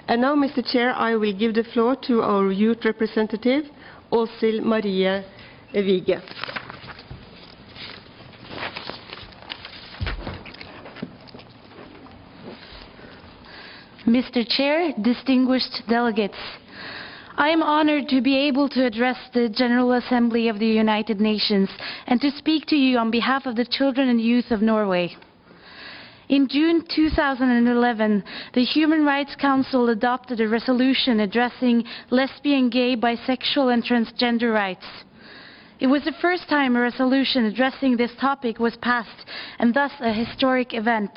And now, Mr. Chair, I will give the floor to our youth representative, Åshild Marie Viges. Mr. Chair, distinguished delegates, I am honored to be able to address the General Assembly of the United Nations and to speak to you on behalf of the children and youth of Norway. In June 2011, the Human Rights Council adopted a resolution addressing lesbian, gay, bisexual and transgender rights. It was the first time a resolution addressing this topic was passed, and thus a historic event.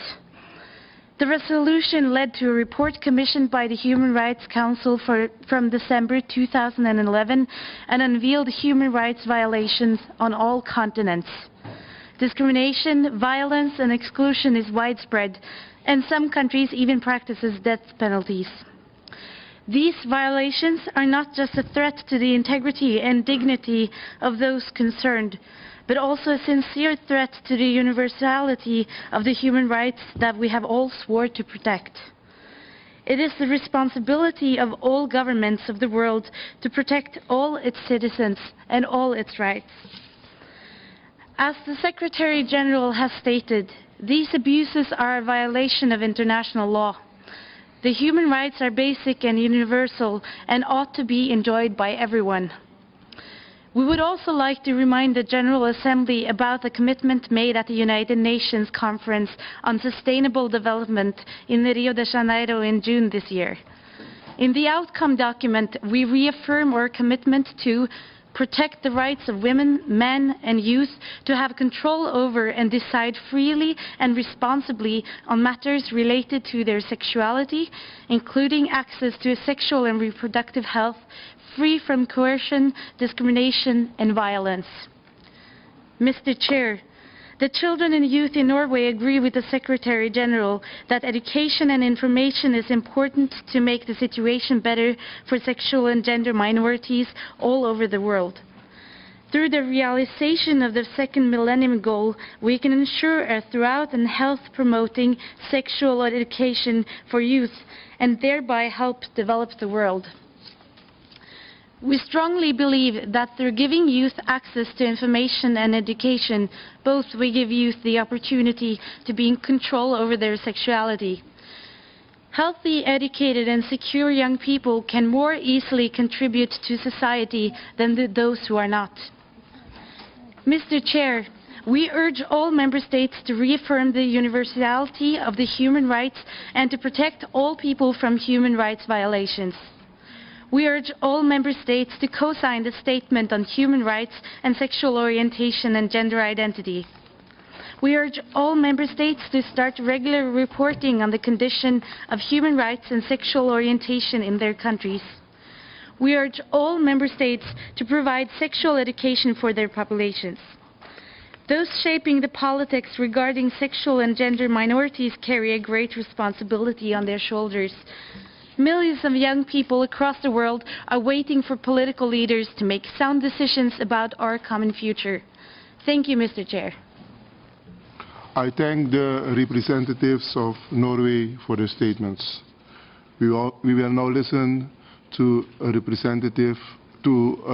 The resolution led to a report commissioned by the Human Rights Council from December 2011 and unveiled human rights violations on all continents. Discrimination, violence and exclusion is widespread, and some countries even practices death penalties. These violations are not just a threat to the integrity and dignity of those concerned, but also a sincere threat to the universality of the human rights that we have all sworn to protect. It is the responsibility of all governments of the world to protect all its citizens and all its rights. As the Secretary General has stated, these abuses are a violation of international law. The human rights are basic and universal and ought to be enjoyed by everyone. We would also like to remind the General Assembly about the commitment made at the United Nations Conference on Sustainable Development in Rio de Janeiro in June this year. In the outcome document, we reaffirm our commitment to protect the rights of women, men and youth to have control over and decide freely and responsibly on matters related to their sexuality, including access to sexual and reproductive health, free from coercion, discrimination and violence. Mr. Chair, the children and youth in Norway agree with the Secretary General that education and information is important to make the situation better for sexual and gender minorities all over the world. Through the realization of the second Millennium Goal, we can ensure a throughout and health-promoting sexual education for youth and thereby help develop the world. We strongly believe that through giving youth access to information and education, both we give youth the opportunity to be in control over their sexuality. Healthy, educated and secure young people can more easily contribute to society than those who are not. Mr. Chair, we urge all Member States to reaffirm the universality of the human rights and to protect all people from human rights violations. We urge all Member States to co-sign the Statement on Human Rights and Sexual Orientation and Gender Identity. We urge all Member States to start regular reporting on the condition of human rights and sexual orientation in their countries. We urge all Member States to provide sexual education for their populations. Those shaping the politics regarding sexual and gender minorities carry a great responsibility on their shoulders. Millions of young people across the world are waiting for political leaders to make sound decisions about our common future. Thank you, Mr. Chair. I thank the representatives of Norway for their statements. We will now listen to a representative, to a